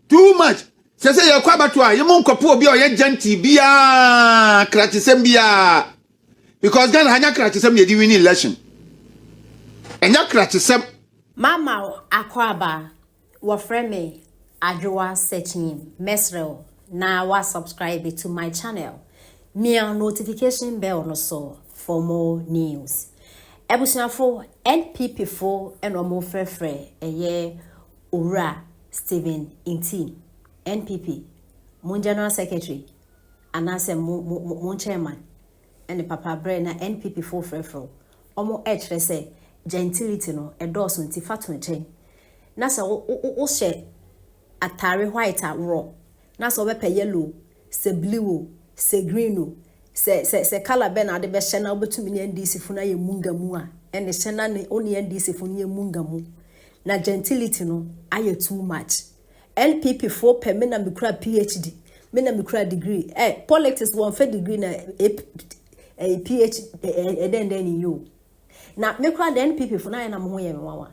Too much. Say you kwa batwa, you mon kopo obi oye genti bia kratisem bia. Because Ghana hanya kratisem ye di win election. Enya kratisem. Mama akwaba wa frame adwoa searching mesrel na wa subscribe to my channel. Me notification bell no so for more news. Ebusiafo NPP fo and omo frefre eye Ura Stephen Ntim NPP mon general secretary anase mon chairman and papa bre na NPP fo frefro omo ekre se gentility no edoso nti fato nchen na se wo she atare white raw na se obepe yellow se blue se green se color be na de be hye na obetumi ne NDC fu na ye mungamu a ene hye na ne oni NDC fu ne mungamu na gentility no aye too much. NPP for per me na me kura PhD me na me kura degree politics one for degree na a PhD then you na me kura the NPP for na mo ye me wawa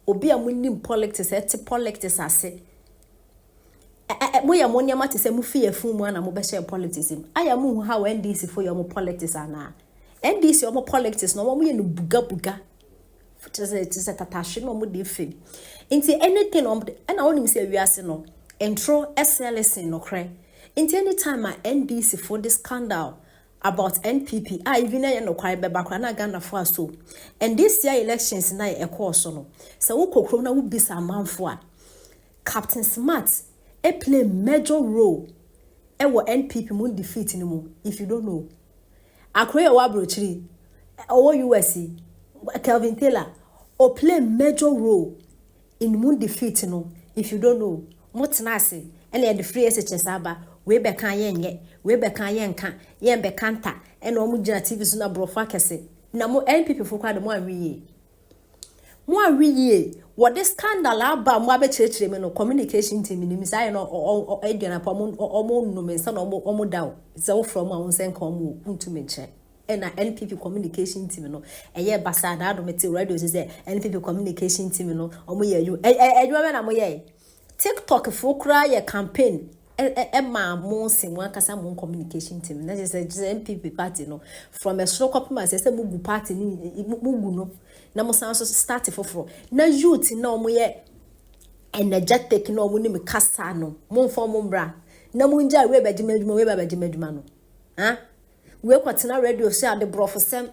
obi a munim politics politics ase mo ya mo nyama te se mo fie fu mu na mo be share politics aya mo hu how NDC for your politics ana NDC your politics no mo ye no buga it's a tatashin no mo dey fame inti anything and I want say wiase no intro SLS no kre inti anytime my NDC for this scandal about NPP even na no kwai be bakra na Ghana for so and this year elections na e course no so wo kokro na wo bisa manfo a Captain Smart play major role ewo NPP mun defeat ni mu if you don't know akroye wa brochiri owo USC Kelvin Taylor or play major role in moon defeat no if you don't know motena ase ene the free SHS aba we be kan yenye we be kan yenka yen be kanta ene o mu gina TV so na brofa kese na mo NPP fo kwa de mo awiye what this scandal aba mo abechirechire me no communication team ni misai no o edwana pa mo no me sa no mo daw se wo from a won sen kan mo ntumi nche na NPP communication team no eye basa na do mete radio say NPP communication team no omo ye you edwa na mo ye TikTok fo kra ye campaign ma mo sin wan kasa mo communication team na say NPP party no from a slow couple man say mugu party ni mugu no na mo san so start foforo na youth na omo ye energetic na omo ni me kasa no mo fo mo mbra na mo nja we ba jimaduma no ha we kwatena radio say ade brofosem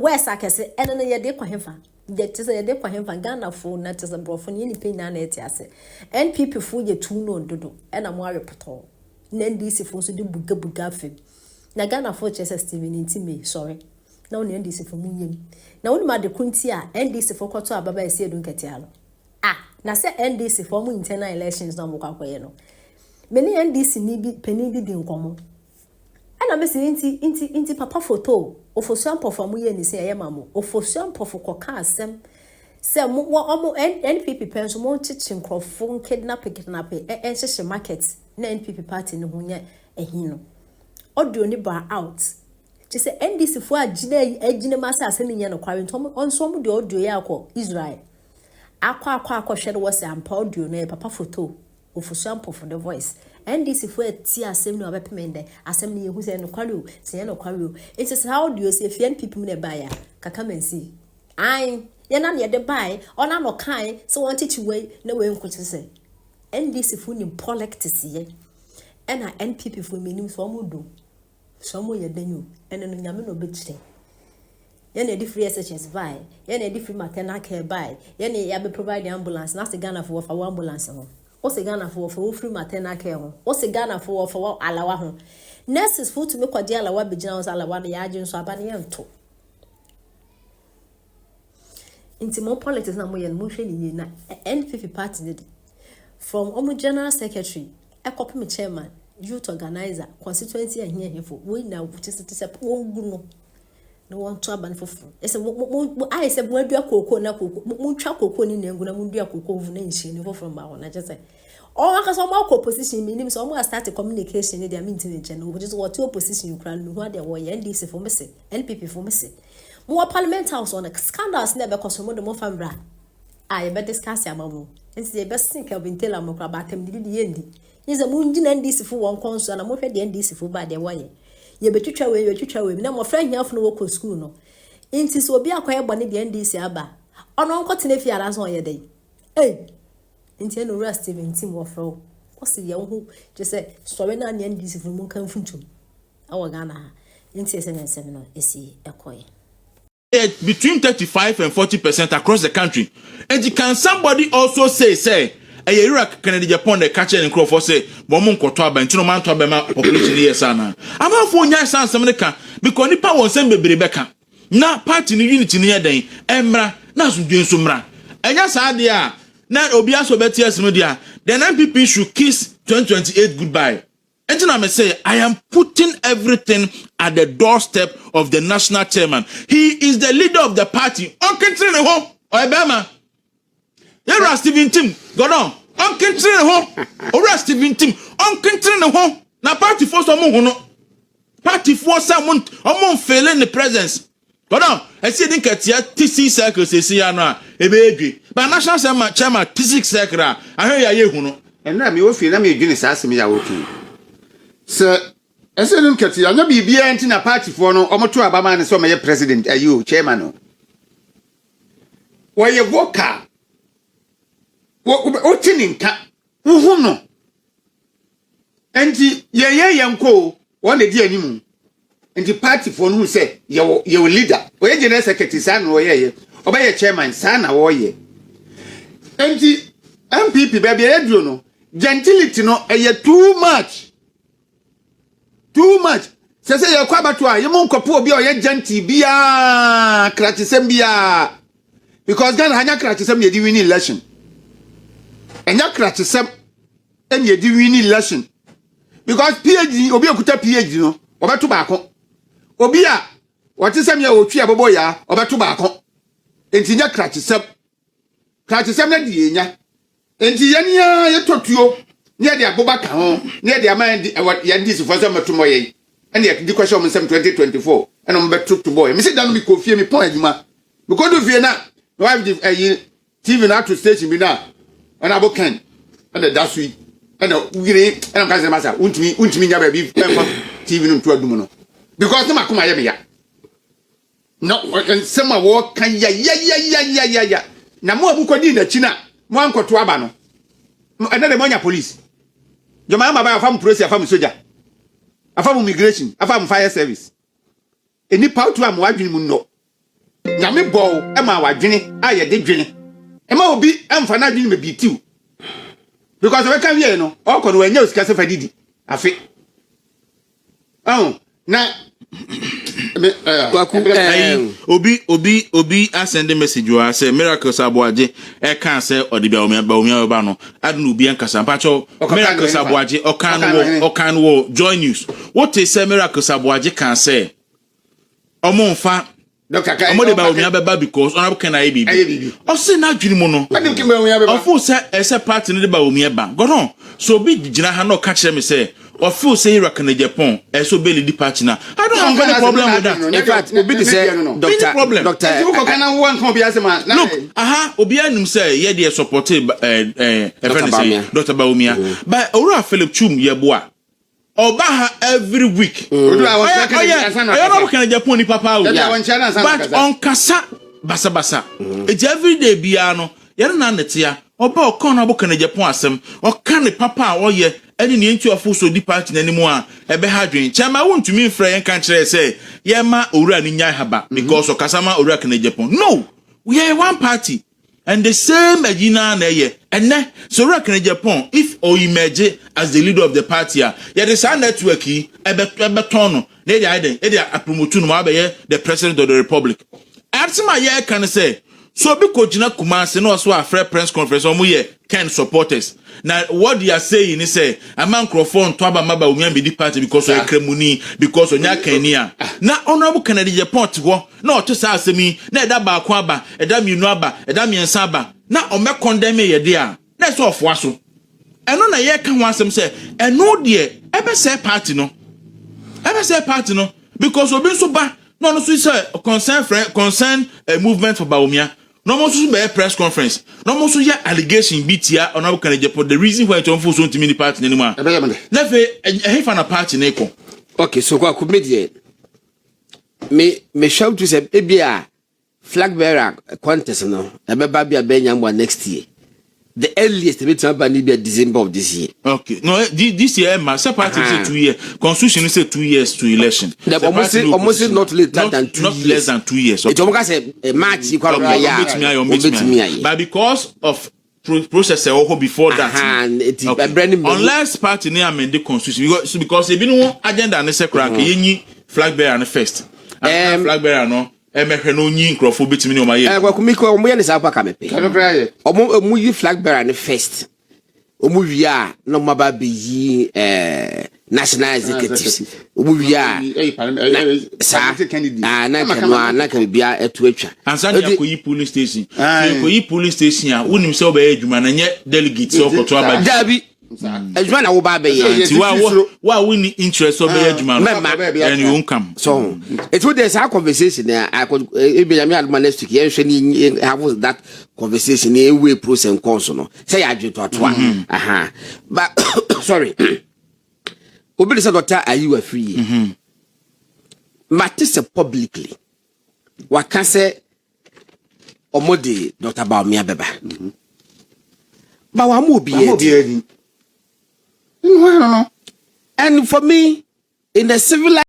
west akese ene ne ye de kwahemfa de tese ye de kwahemfa Ghana fo na tese brofo ne ni pe na na eti ase NPP fo ye tu no dodo ena mo arepoto na NDC fo so de buga fem na Ghana fo chese Stephen Ntim sorry na oni NDC fo munyem na oni ma de kunti a NDC fo kwato ababa Asiedu nketia no na se NDC fo mu internal elections na mo kwakoye no meni NDC ni bi peni bi di nkomo ana me se inti papa photo ofosuampo fo mu ye ni se ye mamo ofosuampo fo koka asem se mo NPP penso mo chichi nkrofo kidnap enhye market na NPP party ni hunya ehino audio ni ba out ti se NDC fo agine masa asem nya no kware ntom onso mo de audio ya akọ Israel akọ hwede wo se ampa audio na papa photo ofosuampo for the voice NDC for ti asem no abepemende asem ne yehu se no kware o se no kware o it is how do you say if people ne buy kaka mensi ai ye na ne de buy ona no kan so want to way na we nkote se NDC for ni politics ye na NPP for menim so mo do so mo ye danyu ene no nyame no betire ye na di free SHS buy ye na di free maternal care buy ye na ya be provide ambulance na se Ghana for ambulance ho o se Ghana for free maternal care ho o se Ghana for alawa ho nurses for to me kwade alawa be gina so alawa na ya agin so aba ne yento intimo politics na mo ye mo hwe ni na NPP party ne from omo general secretary ekop me chairman youth organizer constituency ahia we na tise wongu no no won to aban foforo ese I say mo adua kokoko na kokoko mo twa kokoko ni nengu na mo dua kokoko vu na nchi ni foforo ma wona je say o aka so mo opposition mi nim so mo start communication dey mean tin nche no just what opposition you can no who dey wo NDC for me say NPP for me say mo parliament house on scandals na be koso mo de mo fambra I be discuss ya mamu. Nti the best thing can be tell am kra ba tem di yendi. Is a moon di NDC for one console na mo hwe the NDC for ba de waye. Ye betwitwa we na mo friend here for no work school no. Nti so obi akoye bone the NDC aba. Ono nko tene fi ara so ye dey. Nti no rest even Ntim wo fro. Kosi ye ho je say so we na NDC for mun kan funtum. Awo Ghana. Nti ese no esi ekoye. Between 35 and 40% across the country. And can somebody also say, Iraq Kennedy Japan the catcher and Crawford say, Bomon Kotoba and Chinoman Tobama population here sana. I'm not for Nya San America because Nipa was sent baby Rebecca. Na party ni unity near day, Emra, Nasu Sumra. And yes, idea. Now Obiaso Betias Media. Then MPP should kiss 2028 goodbye. And then I may say, I am putting everything at the doorstep of the national chairman. He is the leader of the party. Uncle Trine Obama. You're Stephen Ntim. Go on. Uncle Trine or Stephen Ntim. Uncle Trine now party for someone. Party for someone. Failing the presence. Go on. I see think at TC circles. They see now. But national chairman TC circle. I hear you. And now me will feel me doing this me working. Sir, Asiedu kati anya bibia nti na party for no omoto abama ne so me president ayu chairman no. Wo ye voka. Wo tininka. Wo no. Enti ye yanko wo na di animu. Enti party for no say ye leader. Wo ye general secretary san wo ye. Oba chairman san na wo ye. Enti MPP baby eduro no. Gentility no too much. Too much. Say you kwaba to a yemu nkopo obi oye gentle bia kratisem bia because Ghana hanya kratisem ye di win election. Enya kratisem em ye di win election. Because PhD obi okuta PhD no obeto baako. Obi a watisem ye otwi abobo ya obeto baako. Enti nya kratisem. Kratisem na di enya. Enti yenia ye totuo near the Abubaka home, near the Amand Yandis for some to Moye, and the question of 2024, and I'm back to boy. Mr. Dan be coffee me point, ma. Because of Vienna, wife TV now to station me now, and I can, and that's sweet, and we and I'm Kazamasa, won't me never be TV to a dumono. Because the Makuma. No, and some walk can ya. Namu Bukodi the China, one to Abano. Another Monia police. Your mama buy a farm police, a farm soldier, a farm immigration, a farm fire service. Any power to am wajin muno. Yami bow, Emma wajini, I did drinking. Emma will be fanadin may be too. Because I can hear no, all can when you scarce if I did. I think. Oh, now. Obi send a message you say miracles aboaje e kan say odi ba ba no adunu bi enkasa pacho miracles aboaje okan wo joy news what is say miracles aboaje kan say omonfa omo de ba omia beba because ona kan na bibi o say na dwiri mu no of say ese party ne de ba omia ba go no so obi gina ha no ka kire me say or feel say Iraq and Japan, and so Billy the party now. I don't have any problem with that. In fact, Obi say, Doctor, look, Obianum say, yeah, they are supported Dr. Baumia, but Ora Philip Chum, Yabua. Obaha every week. I don't know Japan, Papa, but on Kasa, Basa. It's every day, Biano, Yananetia, Oba Kona Bokan Japan, Sam, or Kani Papa, or ye. Any new into a full so departing anymore. Ebe hadrin. Chama want to mean Frey and country say, Yama Ura Ninya Haba, because of Kasama Ura in Japan. No, we are one party. And the same Agina Neye. And then so Ura in Japan, if or imagine as the leader of the party, yet the Sun Networky, Ebetono, Nedia a promotion the president of the republic. After my year can say, so because Jina Kumasi no so a fair press conference on we can supporters. Now what they are saying is say a man microphone to aba maba umi be the party because of kremuni because of nya Kenya. Na honorable Kennedy Japan go na to say asemi na eda ba ko aba eda mienu aba eda miensa aba na o me condemn ye de a na so ofo aso. Eno na ye ka ho asem say eno de ebe say party no because obi so ba no so say concern movement for Baumia. no more so be press conference no more so ya allegation bitia on Honorable Kennedy the reason why to so ntimi ni party anymore na fe he fa na party na iko okay so kwa comedian me shout to say ebia flag bearer contest no ebeba bia benya mwa next year the earliest bit be December of this year. Okay. No, this year, my party say 2 years. Constitution say 2 years to election. Almost not later than 2 years. Not less than 2 years. Okay. It's almost a March. But because of process before that. Okay. Unless party near amend the constitution because they been one agenda and the crank flag bearer first. Flag bearer no. Emehwe no nyi nkrofo betimi ne o maye kwakumiko omo ye ne sa pa kamepe omo yi flag bearer ne first omo wia no maba be yi national executives omo wia na kan bia etu atwa ansa ya koyi police station koyi police station a wonim se oba adwuma na nye delegate so koto aba dabi adwuma na wo ba be ye ti wa win interest oba adwuma no and you won't come so it would there's a conversation I could Benjamin Adman next week you have that conversation in way pros and cons no say adwo to atwa but sorry obedi say doctor are you free matise publicly waka say omode Dr. Baumia beba ba wa mo bi and for me in the civil